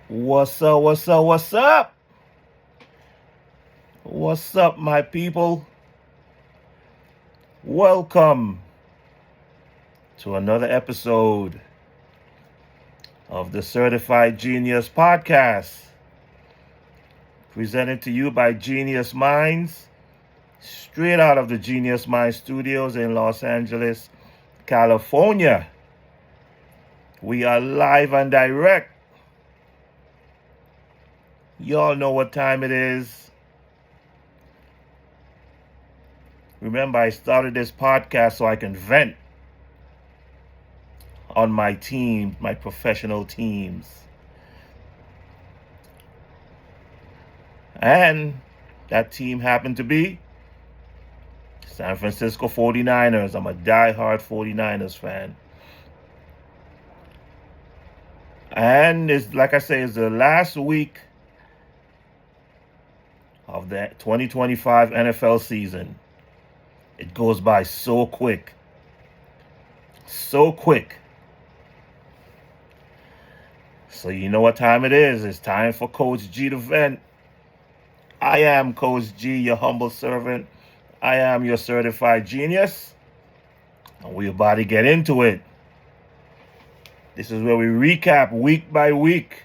What's up? What's up? What's up? What's up, my people? Welcome to another episode of the Certified Genius Podcast, presented to you by Genius Minds, straight out of the Genius Minds studios in Los Angeles, California. We are live and direct. Y'all know what time it is. Remember, I started this podcast so I can vent on my team, my professional teams. And that team happened to be San Francisco 49ers. I'm a diehard 49ers fan. And it's, like I say, it's the last week of the 2025 NFL season. It goes by so quick. So quick. So you know what time it is. It's time for Coach G to vent. I am Coach G, your humble servant. I am your certified genius. And we're about to get into it. This is where we recap week by week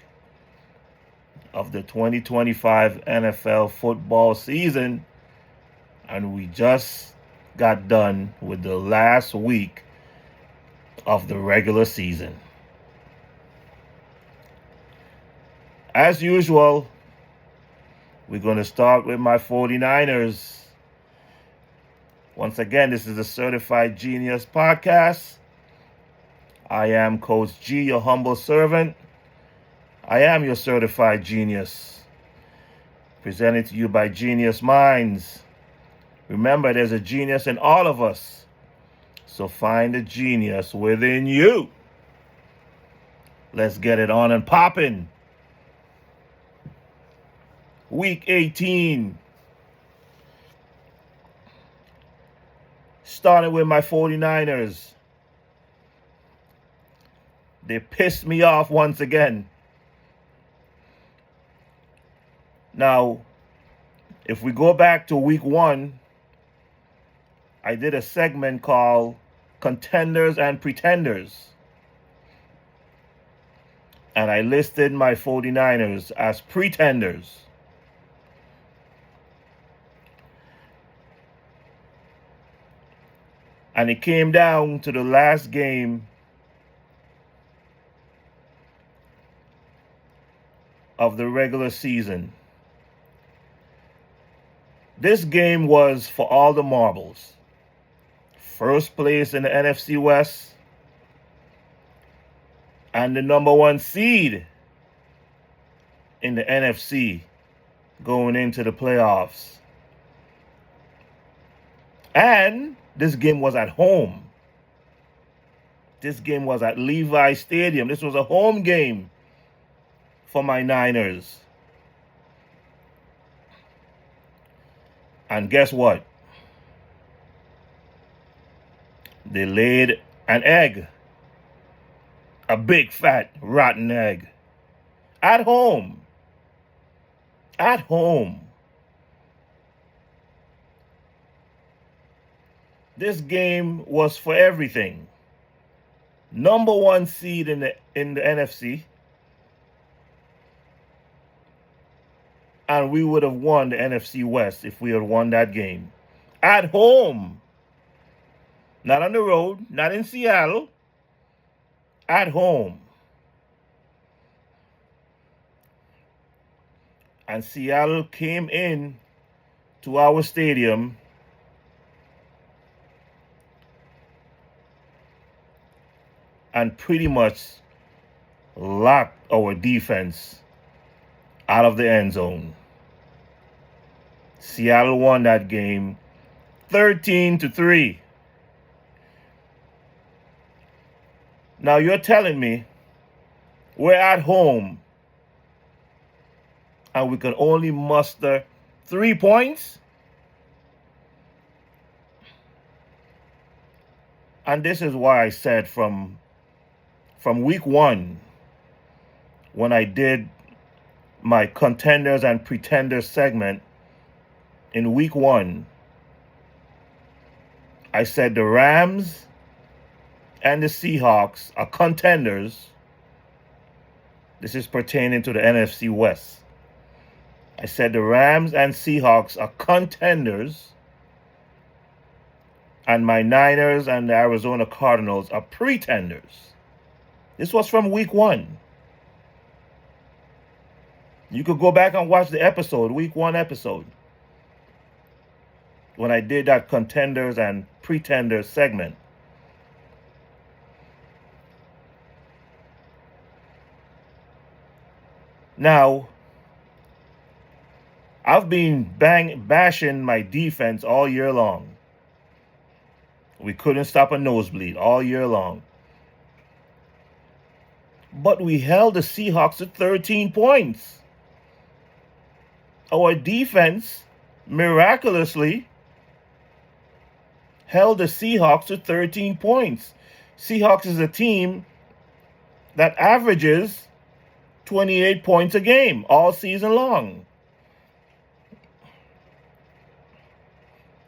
of the 2025 NFL football season. And we just got done with the last week of the regular season. As usual, we're going to start with my 49ers. Once again, this is the Certified Genius Podcast. I am Coach G, your humble servant. I am your certified genius. Presented to you by Genius Minds. Remember, there's a genius in all of us. So find the genius within you. Let's get it on and popping. Week 18. Starting with my 49ers. They pissed me off once again. Now, if we go back to week 1, I did a segment called Contenders and Pretenders. And I listed my 49ers as pretenders. And it came down to the last game of the regular season. This game was for all the marbles. First place in the NFC West and the number 1 seed in the NFC going into the playoffs. And this game was at home. This game was at Levi Stadium. This was a home game for my Niners. And guess what? They laid an egg. A big, fat, rotten egg. At home. At home. This game was for everything. Number 1 seed in the NFC. And we would have won the NFC West if we had won that game. At home. Not on the road, not in Seattle. At home. And Seattle came in to our stadium and pretty much locked our defense out of the end zone. Seattle won that game 13-3. Now you're telling me we're at home and we can only muster 3 points? And this is why I said from week 1, when I did my contenders and pretenders segment in week 1, I said the Rams and the Seahawks are contenders. This is pertaining to the NFC West. I said the Rams and Seahawks are contenders, and my Niners and the Arizona Cardinals are pretenders. This was from week 1. You could go back and watch the episode, week 1 episode, when I did that contenders and pretenders segment. Now, I've been bashing my defense all year long. We couldn't stop a nosebleed all year long. But we held the Seahawks to 13 points. Our defense miraculously held the Seahawks to 13 points. Seahawks is a team that averages 28 points a game all season long.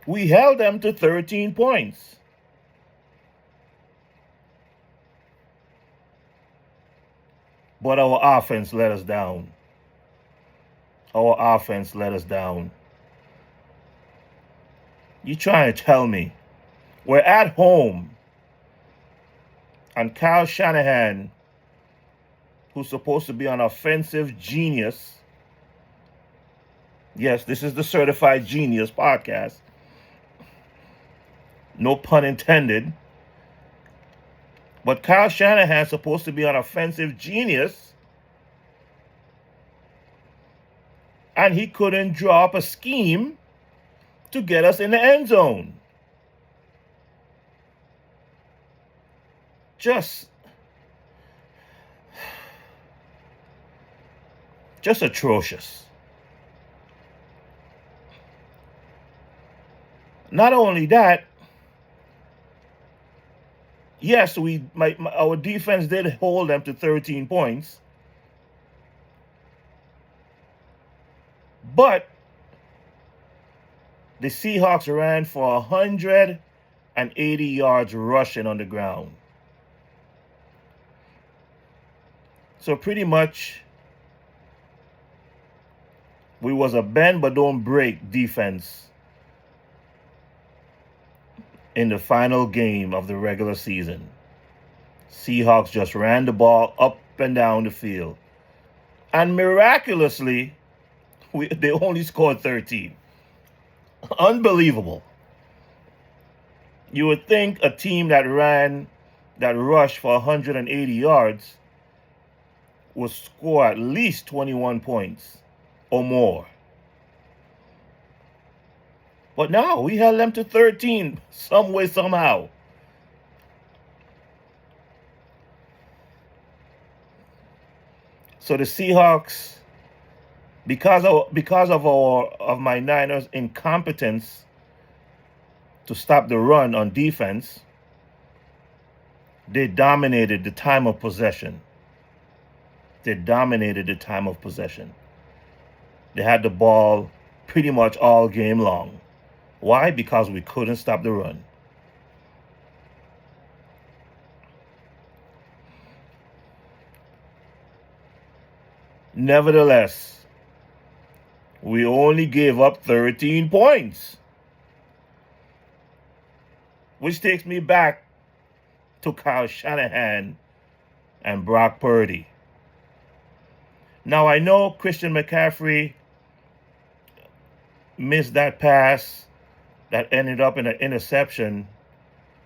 We held them to 13 points. But our offense let us down. Our offense let us down. You trying to tell me we're at home and Kyle Shanahan, who's supposed to be an offensive genius. Yes, this is the Certified Genius podcast. No pun intended. But Kyle Shanahan's supposed to be an offensive genius, and he couldn't draw up a scheme to get us in the end zone. Just atrocious. Not only that, yes, our defense did hold them to 13 points, but the Seahawks ran for 180 yards rushing on the ground. So pretty much, we was a bend but don't break defense in the final game of the regular season. Seahawks just ran the ball up and down the field. And miraculously, they only scored 13. Unbelievable. You would think a team that rushed for 180 yards would score at least 21 points or more. But no, we held them to 13 some way, somehow. So the Seahawks, because of my Niners' incompetence to stop the run on defense, they dominated the time of possession. They dominated the time of possession. They had the ball pretty much all game long. Why? Because we couldn't stop the run. Nevertheless, we only gave up 13 points. Which takes me back to Kyle Shanahan and Brock Purdy. Now, I know Christian McCaffrey missed that pass that ended up in an interception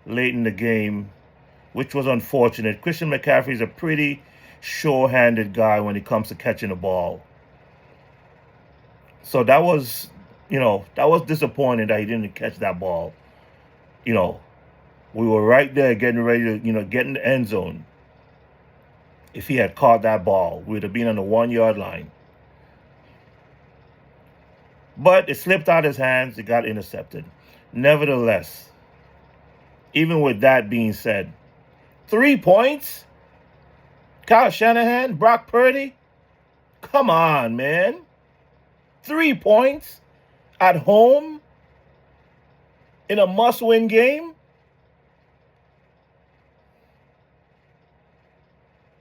late in the game, which was unfortunate. Christian McCaffrey is a pretty sure-handed guy when it comes to catching the ball. So that was disappointing that he didn't catch that ball. We were right there getting ready to, get in the end zone. If he had caught that ball, we would have been on the 1-yard line. But it slipped out of his hands. It got intercepted. Nevertheless, even with that being said, 3 points? Kyle Shanahan, Brock Purdy? Come on, man. 3 points at home in a must-win game?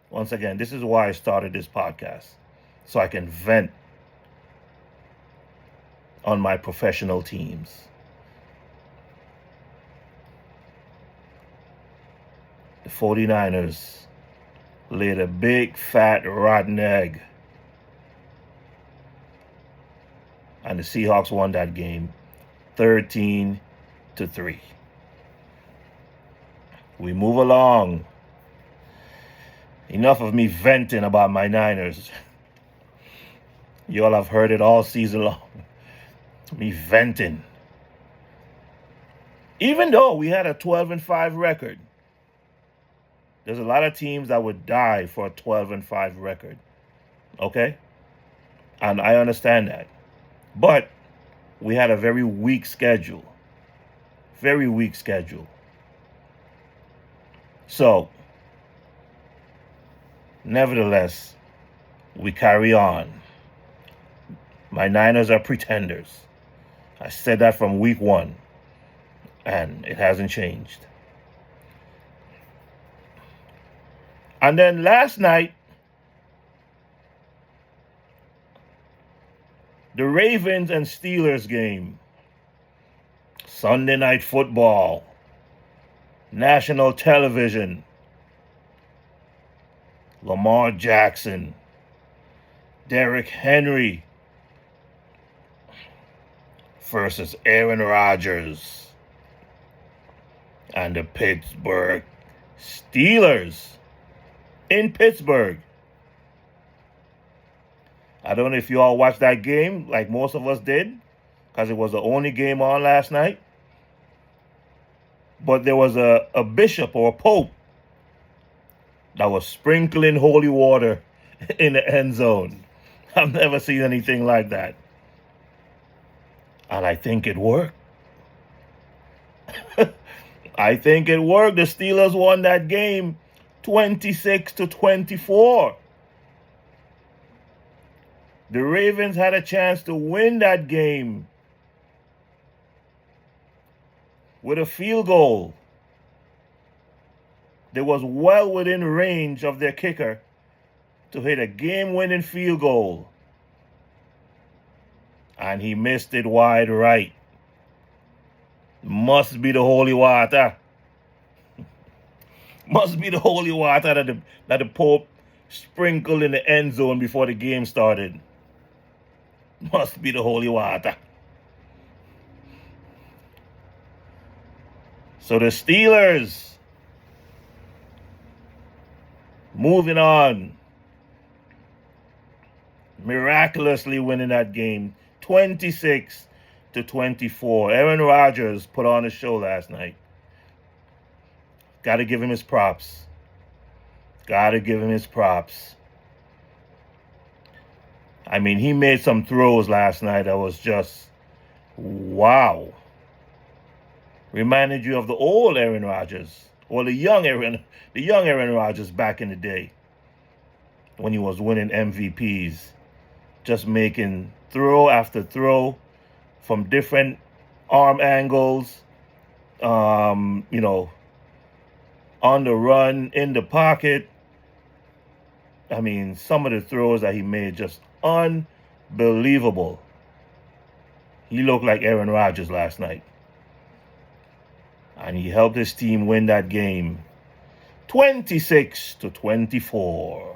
Once again, this is why I started this podcast, so I can vent on my professional teams. The 49ers laid a big, fat, rotten egg. And the Seahawks won that game 13-3. We move along. Enough of me venting about my Niners. You all have heard it all season long. Me venting. Even though we had a 12-5 record, there's a lot of teams that would die for a 12-5 record. Okay? And I understand that. But we had a very weak schedule. Very weak schedule. So, nevertheless, we carry on. My Niners are pretenders. I said that from week 1, and it hasn't changed. And then last night, the Ravens and Steelers game. Sunday Night Football. National television. Lamar Jackson. Derrick Henry versus Aaron Rodgers and the Pittsburgh Steelers in Pittsburgh. I don't know if you all watched that game like most of us did, because it was the only game on last night. But there was a bishop or a pope that was sprinkling holy water in the end zone. I've never seen anything like that. And I think it worked. I think it worked. The Steelers won that game 26-24. The Ravens had a chance to win that game with a field goal. They was well within range of their kicker to hit a game-winning field goal. And he missed it wide right. Must be the holy water. Must be the holy water that the Pope sprinkled in the end zone before the game started. Must be the holy water. So the Steelers, moving on, miraculously winning that game 26-24. Aaron Rodgers put on a show last night. Got to give him his props. Got to give him his props. I mean, he made some throws last night that was just wow. Reminded you of the old Aaron Rodgers, or the young Aaron Rodgers back in the day when he was winning MVPs, just making throw after throw from different arm angles, on the run, in the pocket. I mean, some of the throws that he made just unbelievable. He looked like Aaron Rodgers last night. And he helped his team win that game 26-24.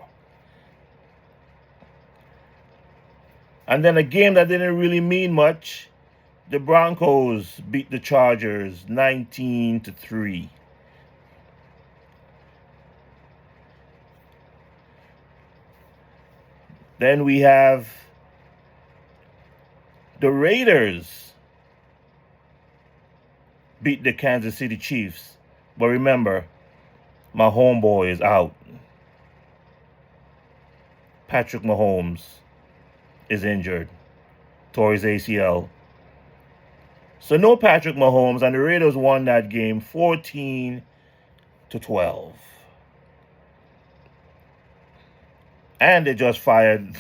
And then a game that didn't really mean much, the Broncos beat the Chargers 19-3. Then we have the Raiders beat the Kansas City Chiefs. But remember, my homeboy is out. Patrick Mahomes is injured. Tore his ACL. So no Patrick Mahomes, and the Raiders won that game 14-12. And they just fired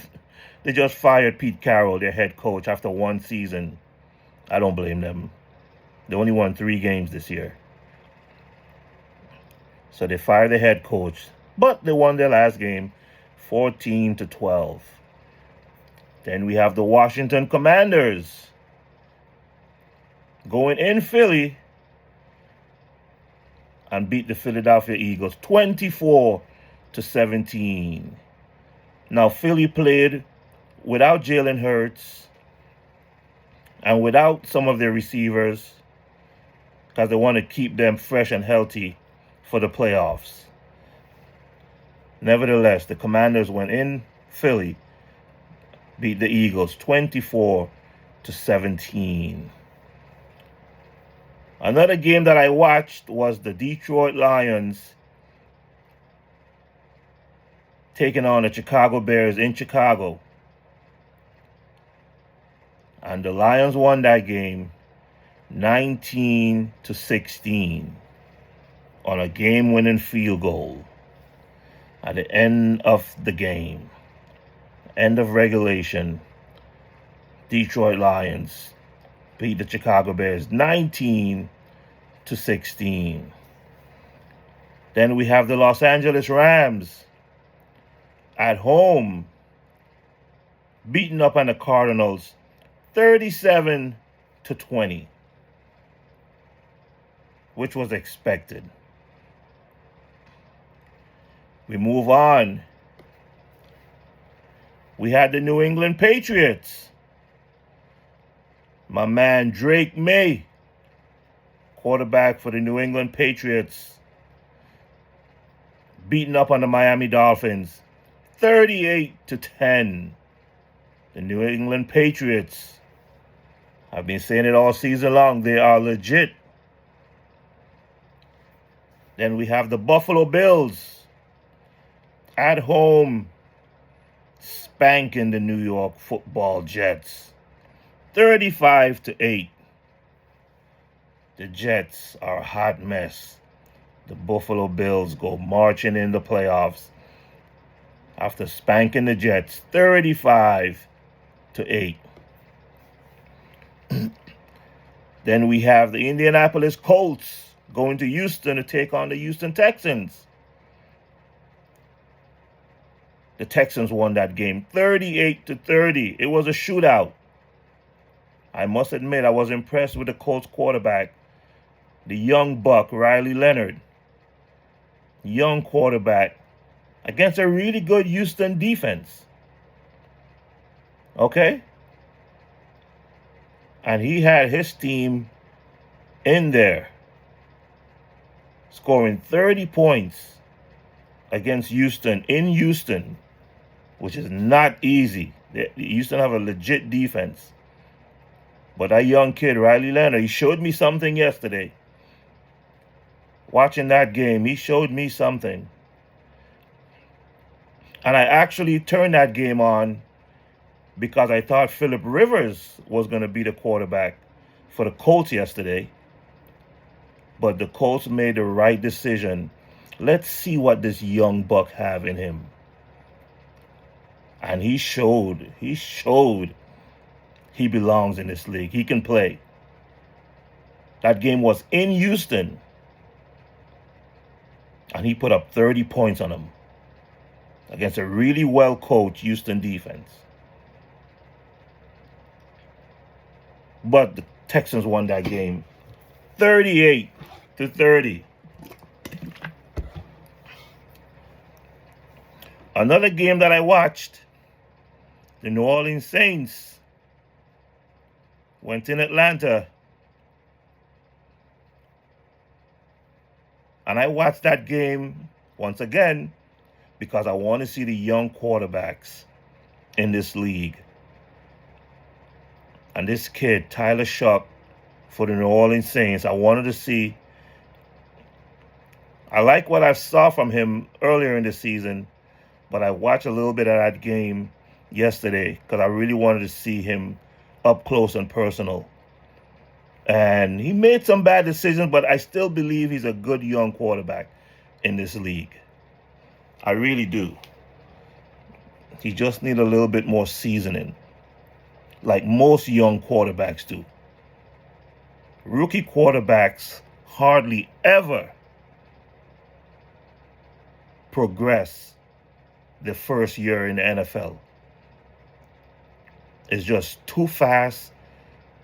They just fired Pete Carroll, their head coach, after one season. I don't blame them. They only won 3 games this year. So they fired the head coach, but they won their last game 14-12. Then we have the Washington Commanders going in Philly and beat the Philadelphia Eagles 24-17. Now Philly played without Jalen Hurts and without some of their receivers because they want to keep them fresh and healthy for the playoffs. Nevertheless, the Commanders went in Philly, beat the Eagles 24-17. Another game that I watched was the Detroit Lions taking on the Chicago Bears in Chicago. And the Lions won that game 19-16 on a game-winning field goal at the end of the game. End of regulation. Detroit Lions beat the Chicago Bears 19-16. Then we have the Los Angeles Rams at home beating up on the Cardinals 37-20, which was expected. We move on. We had the New England Patriots. My man Drake May, quarterback for the New England Patriots, beating up on the Miami Dolphins 38-10. The New England Patriots, I've been saying it all season long, they are legit. Then we have the Buffalo Bills at home spanking the New York Football Jets 35-8. The Jets are a hot mess. The Buffalo Bills go marching in the playoffs after spanking the Jets 35-8. Then we have the Indianapolis Colts going to Houston to take on the Houston Texans. The Texans won that game 38-30. It was a shootout. I must admit, I was impressed with the Colts quarterback, the young buck, Riley Leonard. Young quarterback against a really good Houston defense. Okay? And he had his team in there, scoring 30 points against Houston, in Houston, which is not easy. Houston have a legit defense. But that young kid, Riley Leonard, he showed me something yesterday. Watching that game, he showed me something. And I actually turned that game on because I thought Phillip Rivers was going to be the quarterback for the Colts yesterday. But the Colts made the right decision. Let's see what this young buck have in him. And he showed he belongs in this league. He can play. That game was in Houston. And he put up 30 points on them against a really well-coached Houston defense. But the Texans won that game 38-30. Another game that I watched, the New Orleans Saints went in Atlanta. And I watched that game once again because I want to see the young quarterbacks in this league. And this kid, Tyler Shough, for the New Orleans Saints, I wanted to see. I like what I saw from him earlier in the season, but I watched a little bit of that game yesterday because I really wanted to see him up close and personal. And he made some bad decisions, but I still believe he's a good young quarterback in this league. I really do. He just need a little bit more seasoning, like most young quarterbacks do. Rookie quarterbacks hardly ever progress the first year in the NFL. It's just too fast.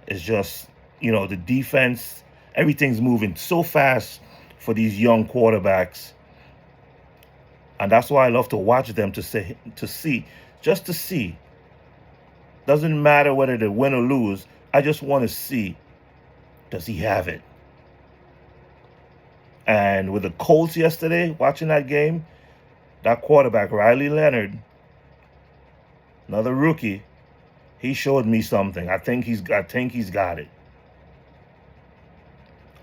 It's just, the defense, everything's moving so fast for these young quarterbacks. And that's why I love to watch them to see. Doesn't matter whether they win or lose. I just want to see, does he have it? And with the Colts yesterday, watching that game, that quarterback, Riley Leonard, another rookie, he showed me something. I think he's got it.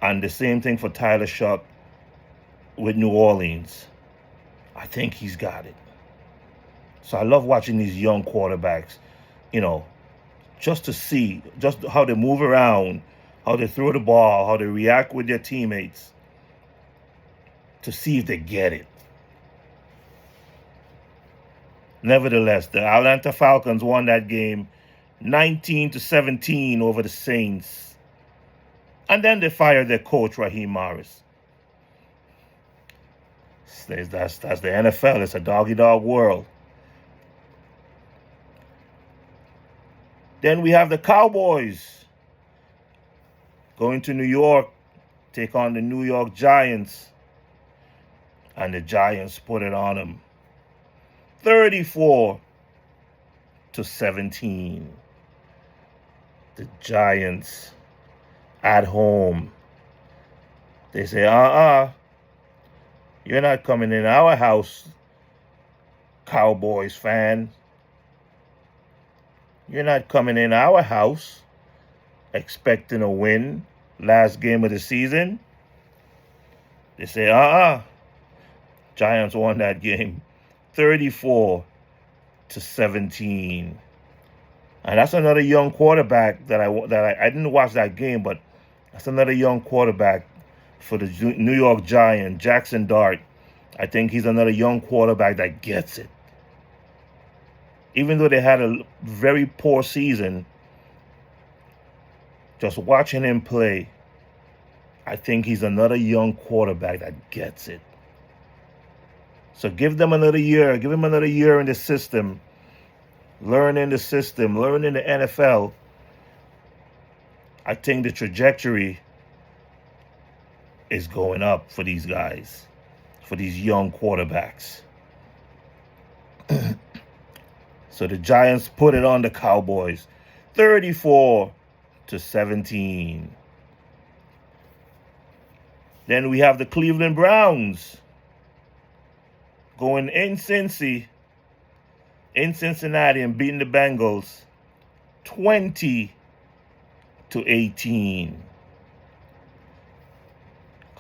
And the same thing for Tyler Shuck with New Orleans. I think he's got it. So I love watching these young quarterbacks, just to see just how they move around, how they throw the ball, how they react with their teammates, to see if they get it. Nevertheless, the Atlanta Falcons won that game 19-17 over the Saints. And then they fired their coach, Raheem Morris. That's the NFL. It's a dog-eat-dog world. Then we have the Cowboys going to New York, take on the New York Giants. And the Giants put it on them. 34-17. The Giants at home. They say, you're not coming in our house, Cowboys fan. You're not coming in our house expecting a win last game of the season. They say, Giants won that game 34-17. And that's another young quarterback that I didn't watch that game, but that's another young quarterback for the New York Giants, Jackson Dart. I think he's another young quarterback that gets it. Even though they had a very poor season, just watching him play, I think he's another young quarterback that gets it. So give them another year. Give him another year in the system. Learning the system. Learning the NFL. I think the trajectory is going up for these guys. For these young quarterbacks. So the Giants put it on the Cowboys. 34-17. Then we have the Cleveland Browns going in Cincinnati and beating the Bengals 20-18.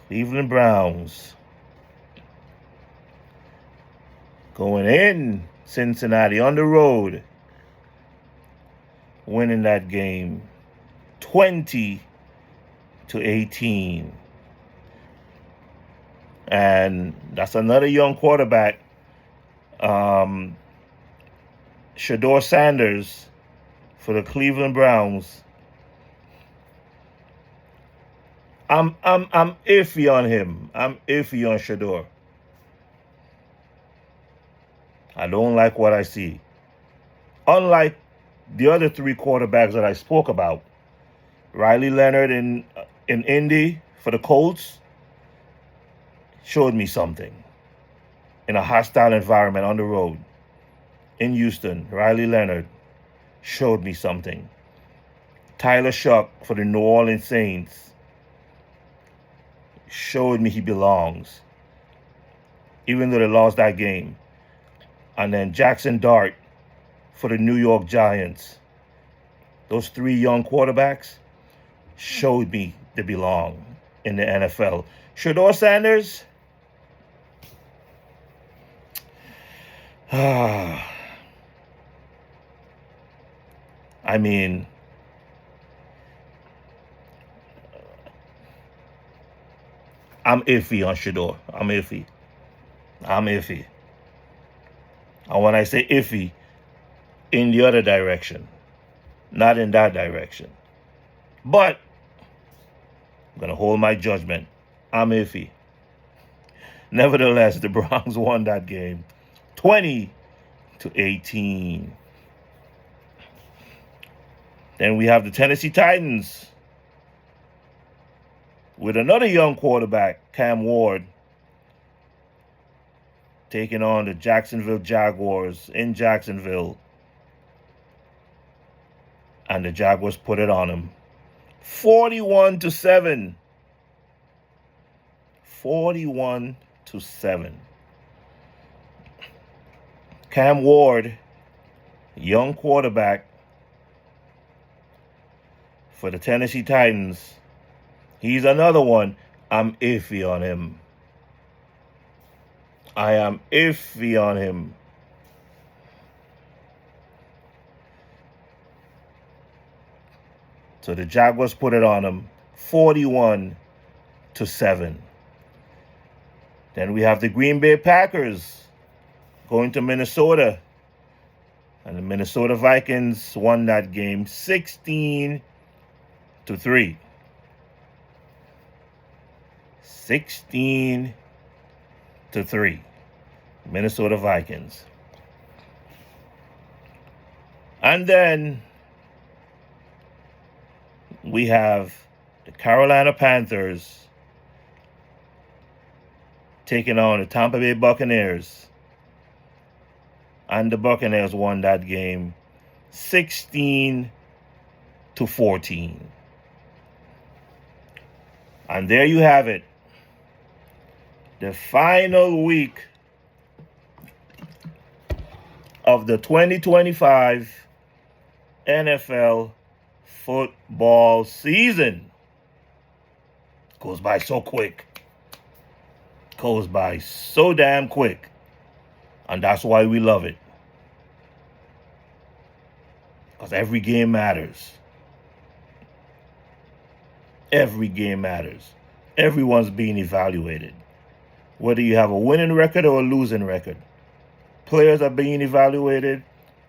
Cleveland Browns going in Cincinnati on the road, winning that game 20-18. And that's another young quarterback, Shedeur Sanders for the Cleveland Browns. I'm iffy on him. I'm iffy on Shedeur. I don't like what I see. Unlike the other three quarterbacks that I spoke about, Riley Leonard in Indy for the Colts showed me something. In a hostile environment on the road. In Houston, Riley Leonard showed me something. Tyler Shuck for the New Orleans Saints showed me he belongs. Even though they lost that game. And then Jackson Dart for the New York Giants. Those three young quarterbacks showed me they belong in the NFL. Shedeur Sanders, I mean, I'm iffy on Shedeur. I'm iffy. And when I say iffy, in the other direction, not in that direction. But I'm going to hold my judgment. I'm iffy. Nevertheless, the Browns won that game 20-18. Then we have the Tennessee Titans with another young quarterback, Cam Ward, taking on the Jacksonville Jaguars in Jacksonville. And the Jaguars put it on them. 41-7. 41-7. Cam Ward, young quarterback for the Tennessee Titans. He's another one. I'm iffy on him. I am iffy on him. So the Jaguars put it on him 41-7. Then we have the Green Bay Packers going to Minnesota. And the Minnesota Vikings won that game 16-3. 16-3. Minnesota Vikings. And then we have the Carolina Panthers taking on the Tampa Bay Buccaneers. And the Buccaneers won that game 16-14. And there you have it. The final week of the 2025 NFL football season. Goes by so quick. Goes by so damn quick. And that's why we love it. Because every game matters. Every game matters. Everyone's being evaluated. Whether you have a winning record or a losing record. Players are being evaluated.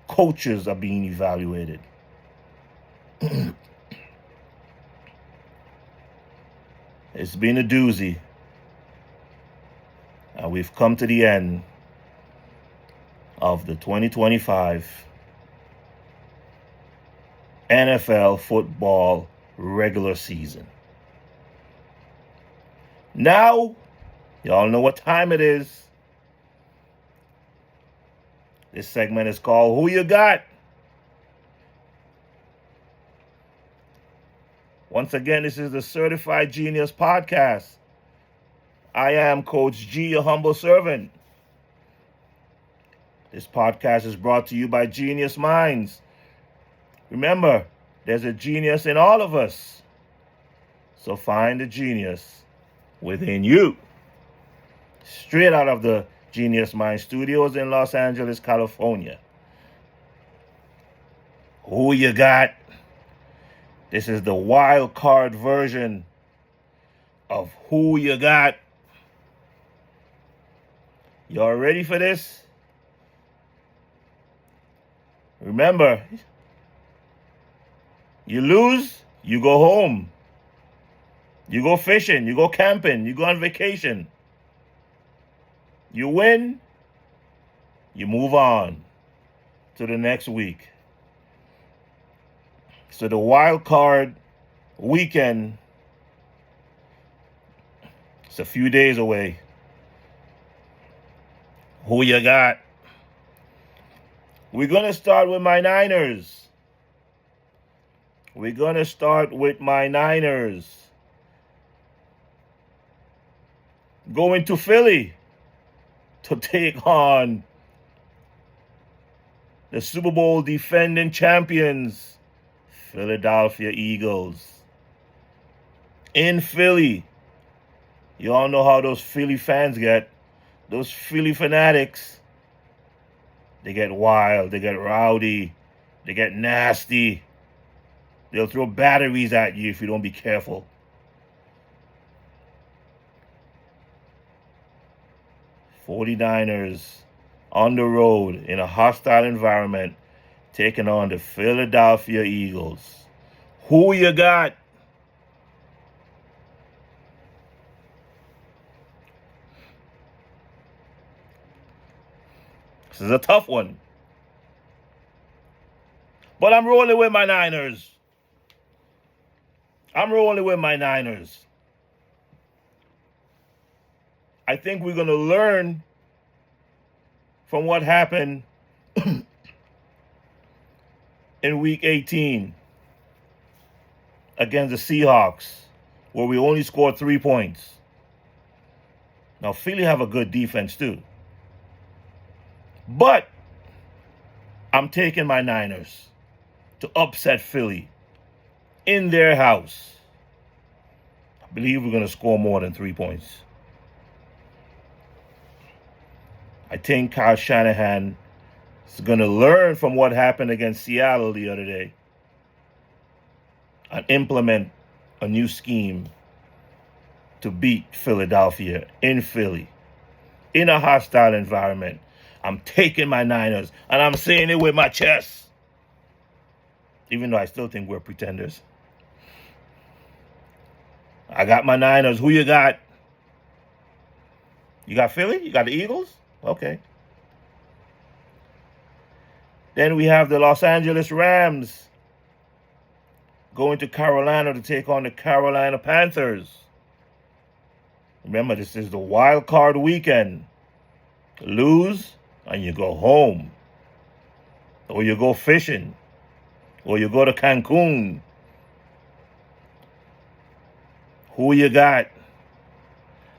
Coaches are being evaluated. It's been a doozy. And we've come to the end of the 2025 NFL football regular season. Now, y'all know what time it is. This segment is called Who You Got? Once again, this is the Certified Genius Podcast. I am Coach G, your humble servant. This podcast is brought to you by Genius Minds. Remember, there's a genius in all of us. So find the genius within you. Straight out of the Genius Mind Studios in Los Angeles, California. Who you got? This is the wild card version of Who You Got. Y'all ready for this? Remember, you lose, you go home. You go fishing, you go camping, you go on vacation. You win, you move on to the next week. So the wild card weekend, it's a few days away. Who you got? We're going to start with my Niners. We're going to start with my Niners. Going to Philly to take on the Super Bowl defending champions, Philadelphia Eagles. In Philly. You all know how those Philly fans get. Those Philly fanatics. They get wild. They get rowdy. They get nasty. They'll throw batteries at you if you don't be careful. '49ers on the road in a hostile environment, taking on the Philadelphia Eagles. Who you got? This is a tough one. But I'm rolling with my Niners. I'm rolling with my Niners. I think we're going to learn from what happened in Week 18 against the Seahawks, where we only scored 3 points. Now, Philly have a good defense too. But I'm taking my Niners to upset Philly in their house. I believe we're going to score more than 3 points. I think Kyle Shanahan is going to learn from what happened against Seattle the other day and implement a new scheme to beat Philadelphia in Philly in a hostile environment. I'm taking my Niners, and I'm saying it with my chest, even though I still think we're pretenders. I got my Niners. Who you got? You got Philly? You got the Eagles? Okay. Then we have the Los Angeles Rams going to Carolina to take on the Carolina Panthers. Remember, this is the wild card weekend. Lose, and you go home. Or you go fishing. Or you go to Cancun. Who you got?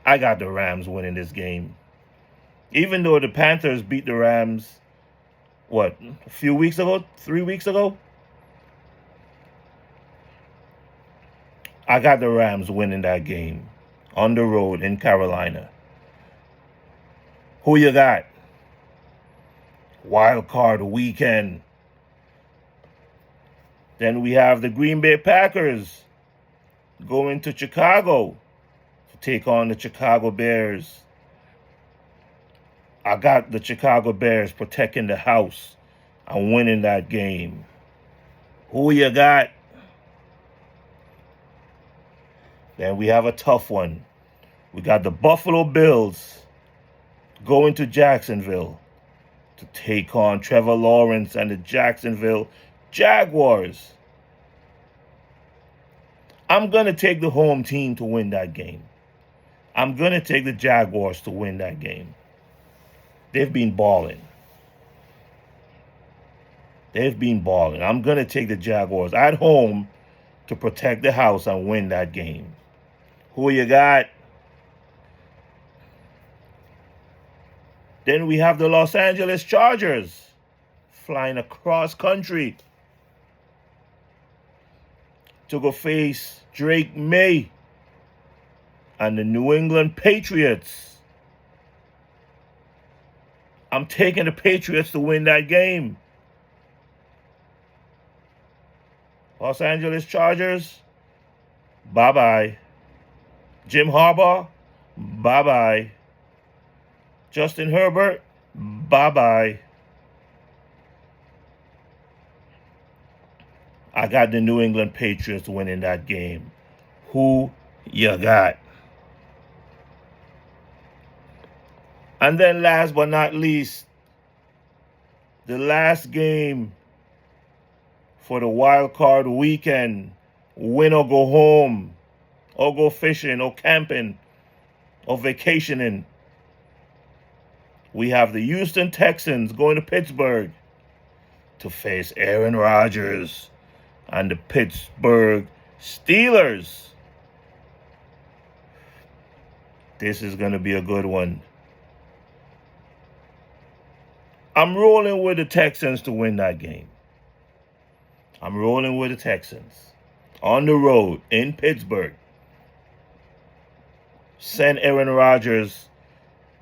I got the Rams winning this game. Even though the Panthers beat the Rams, a few weeks ago? 3 weeks ago? I got the Rams winning that game on the road in Carolina. Who you got? Wild card weekend. Then we have the Green Bay Packers going to Chicago to take on the Chicago Bears. I got the Chicago Bears protecting the house and winning that game. Who you got? Then we have a tough one. We got the Buffalo Bills going to Jacksonville to take on Trevor Lawrence and the Jacksonville Jaguars. I'm going to take the home team to win that game. I'm going to take the Jaguars to win that game. They've been balling. I'm going to take the Jaguars at home to protect the house and win that game. Who you got? Then we have the Los Angeles Chargers flying across country to go face Drake May and the New England Patriots. I'm taking the Patriots to win that game. Los Angeles Chargers, bye-bye. Jim Harbaugh, bye-bye. Justin Herbert, bye-bye. I got the New England Patriots winning that game. Who you got? And then last but not least, the last game for the wild card weekend. Win or go home, or go fishing, or camping, or vacationing. We have the Houston Texans going to Pittsburgh to face Aaron Rodgers and the Pittsburgh Steelers. This is going to be a good one. I'm rolling with the Texans to win that game. I'm rolling with the Texans. On the road in Pittsburgh. Send Aaron Rodgers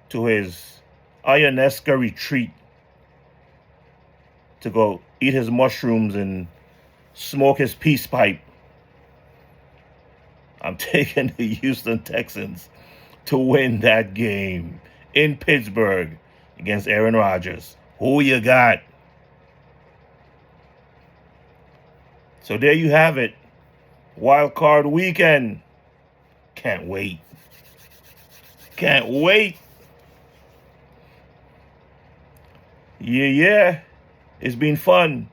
to his ayahuasca retreat to go eat his mushrooms and smoke his peace pipe. I'm taking the Houston Texans to win that game in Pittsburgh against Aaron Rodgers. Who you got? So there you have it. Wild card weekend. Can't wait. Can't wait. Yeah. It's been fun.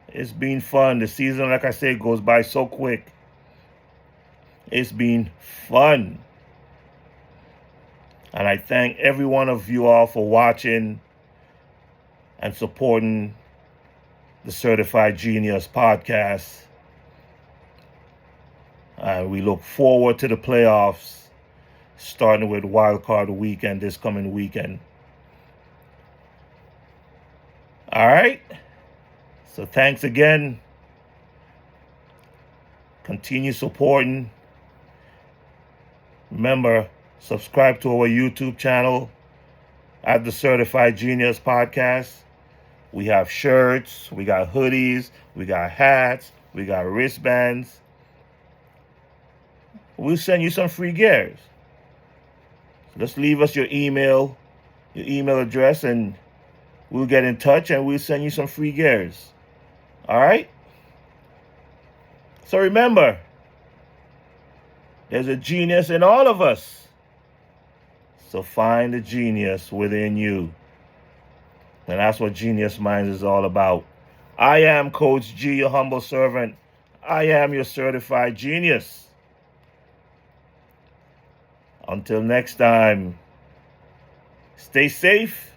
It's been fun. The season, like I said, goes by so quick. It's been fun. And I thank every one of you all for watching and supporting the Certified Genius podcast. And we look forward to the playoffs, starting with Wild Card Weekend this coming weekend. All right. So thanks again. Continue supporting. Remember, subscribe to our YouTube channel at the Certified Genius Podcast. We have shirts, we got hoodies, we got hats, we got wristbands. We'll send you some free gears. So just leave us your email address, and we'll get in touch and we'll send you some free gears. All right? So remember, there's a genius in all of us. So find the genius within you. And that's what Genius Minds is all about. I am Coach G, your humble servant. I am your certified genius. Until next time, stay safe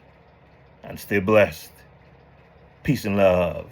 and stay blessed. Peace and love.